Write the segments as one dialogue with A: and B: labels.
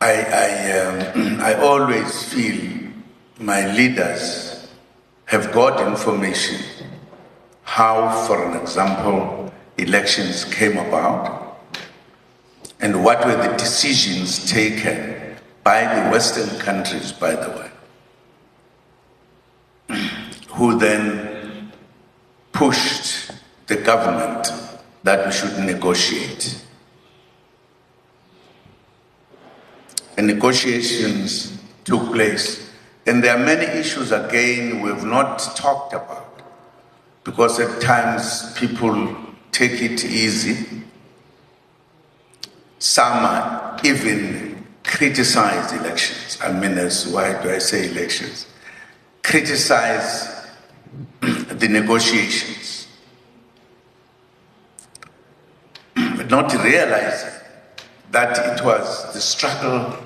A: I always feel my leaders have got information how, for an example, elections came about and what were the decisions taken by the Western countries, by the way, who then pushed the government that we should negotiate. And negotiations took place. And there are many issues, again, we have not talked about, because at times people take it easy. Some even criticize elections. I mean, why do I say elections? Criticize the negotiations, but not realizing that it was the struggle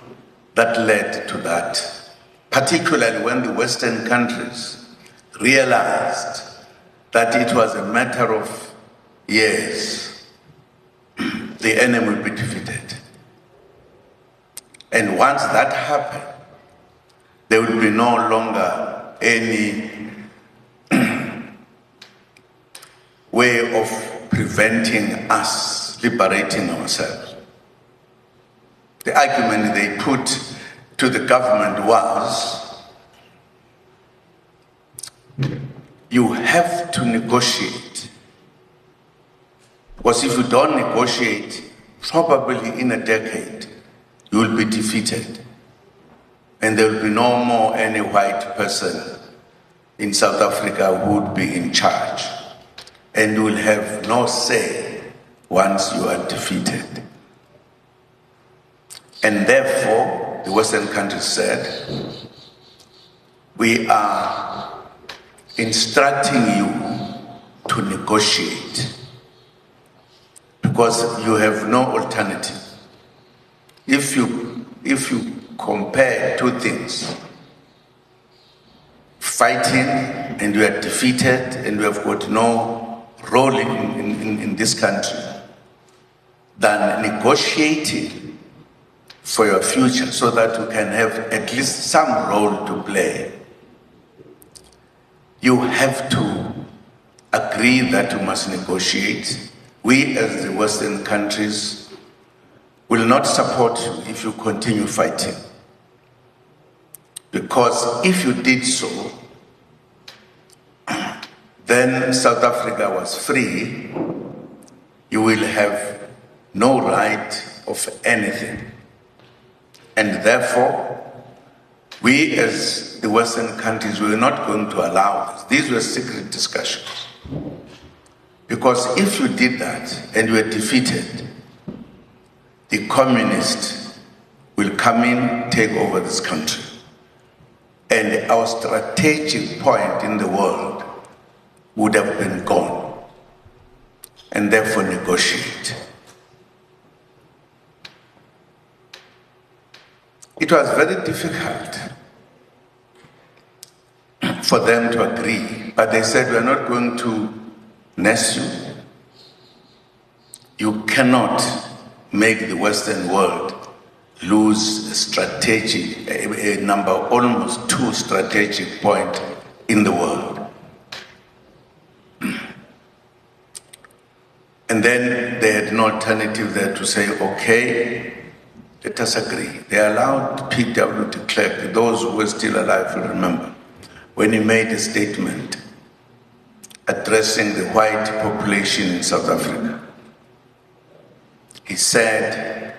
A: that led to that, particularly when the Western countries realized that it was a matter of years, the enemy will be defeated. And once that happened, there would be no longer any way of preventing us liberating ourselves. The argument they put to the government was, you have to negotiate. Because if you don't negotiate, probably in a decade, you will be defeated. And there will be no more any white person in South Africa who would be in charge. And you will have no say once you are defeated. And therefore, the Western countries said, we are instructing you to negotiate because you have no alternative. If you compare two things, fighting and you are defeated and you have got no role in this country, than negotiating for your future so that you can have at least some role to play. You have to agree that you must negotiate. We as the Western countries will not support you if you continue fighting. Because if you did so, then South Africa was free, you will have no right of anything. And therefore, we as the Western countries were not going to allow this. These were secret discussions. Because if you did that and you were defeated, the communists will come in, take over this country. And our strategic point in the world would have been gone. And therefore negotiate. It was very difficult for them to agree, but they said, we are not going to nest you. You cannot make the Western world lose a number, almost 2 strategic points in the world. And then they had no alternative there to say, okay, let us agree. They allowed P.W. de Klerk, those who were still alive will remember, when he made a statement addressing the white population in South Africa. He said,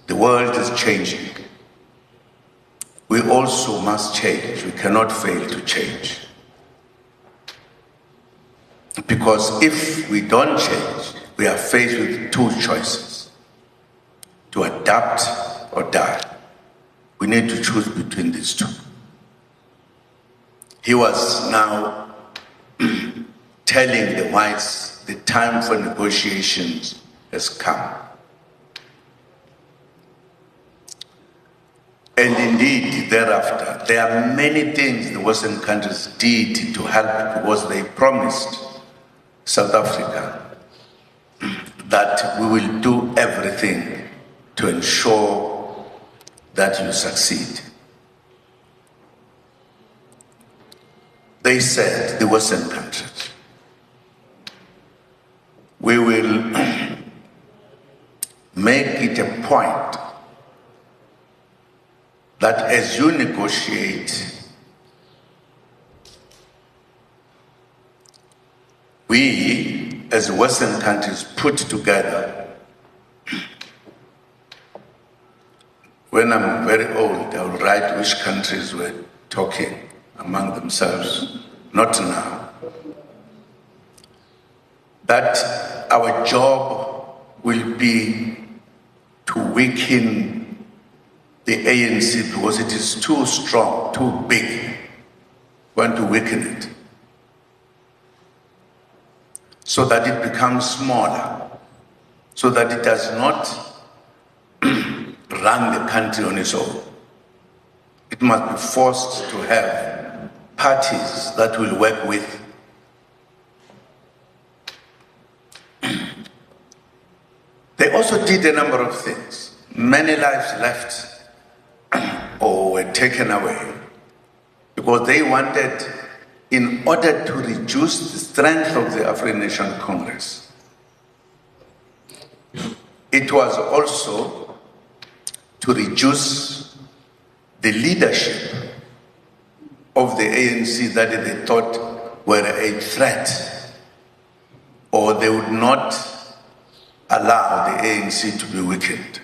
A: the world is changing. We also must change. We cannot fail to change. Because if we don't change, we are faced with 2 choices: to adapt or die. We need to choose between these 2. He was now telling the whites the time for negotiations has come. And indeed, thereafter, there are many things the Western countries did to help, because they promised South Africa that we will do everything to ensure that you succeed. They said, the Western countries, we will make it a point that as you negotiate, we as Western countries put together. When I'm very old, I'll write which countries were talking among themselves, not now. That our job will be to weaken the ANC because it is too strong, too big. We want to weaken it so that it becomes smaller, so that it does not run the country on its own. It must be forced to have parties that will work with. They also did a number of things. Many lives left or were taken away because they wanted, in order to reduce the strength of the African National Congress, it was also to reduce the leadership of the ANC that they thought were a threat, or they would not allow the ANC to be weakened.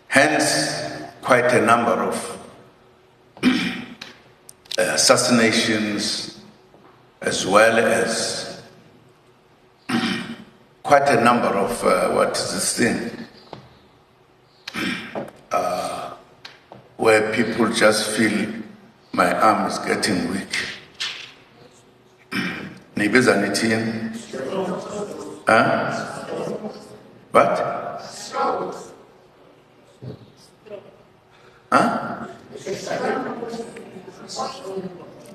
A: Hence, quite a number of assassinations, as well as quite a number of, what is this thing? Where people just feel my arm is getting weak. Nibizanitin? Huh? What? Huh?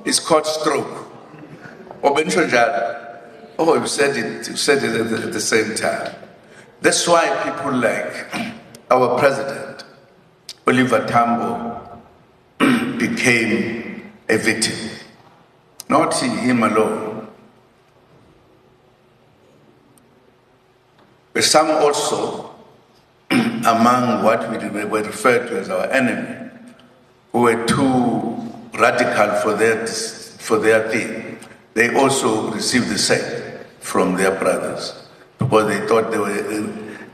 A: It's called stroke. Oh, you said it at the same time. That's why people like our president, Oliver Tambo, became a victim. Not him alone. But some also, among what we were referred to as our enemy, who were too radical for their thing, they also received the same from their brothers, because they thought they were,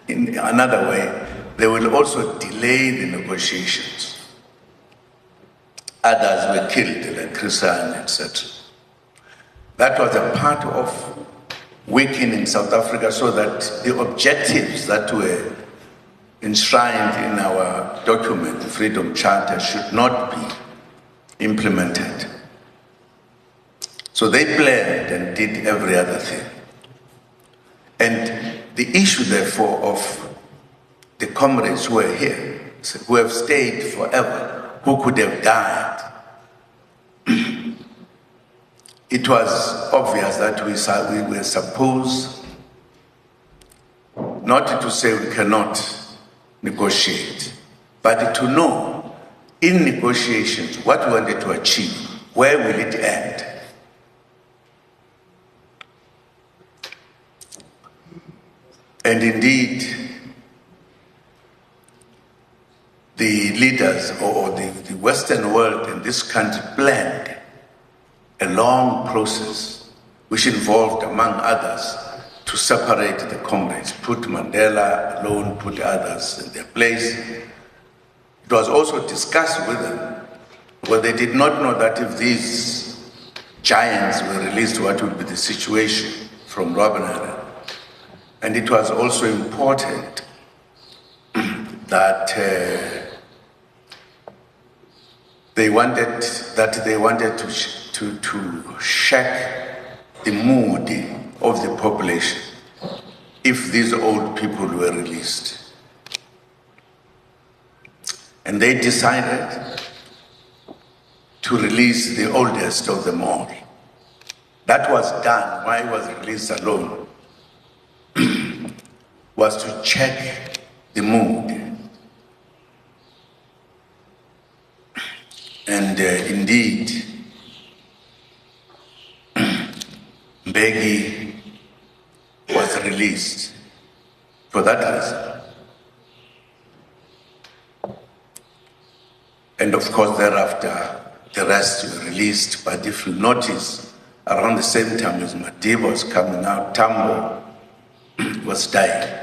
A: in another way, they will also delay the negotiations. Others were killed, like Christian, etc. That was a part of weakening South Africa so that the objectives that were enshrined in our document, the Freedom Charter, should not be implemented. So they planned and did every other thing. And the issue, therefore, of the comrades who are here, who have stayed forever, who could have died, it was obvious that we were supposed not to say we cannot negotiate, but to know in negotiations what we wanted to achieve, where will it end? And indeed, the leaders or the Western world in this country planned a long process which involved, among others, to separate the comrades, put Mandela alone, put others in their place. It was also discussed with them, but they did not know that if these giants were released, what would be the situation from Robben Island. And it was also important that they wanted to shake the mood of the population if these old people were released. And they decided to release the oldest of them all. That was done. Why was released alone? Was to check the mood. And indeed, Mbeki was released for that reason. And of course, thereafter, the rest were released. But if you notice, around the same time as Madiba was coming out, Tambo was dying.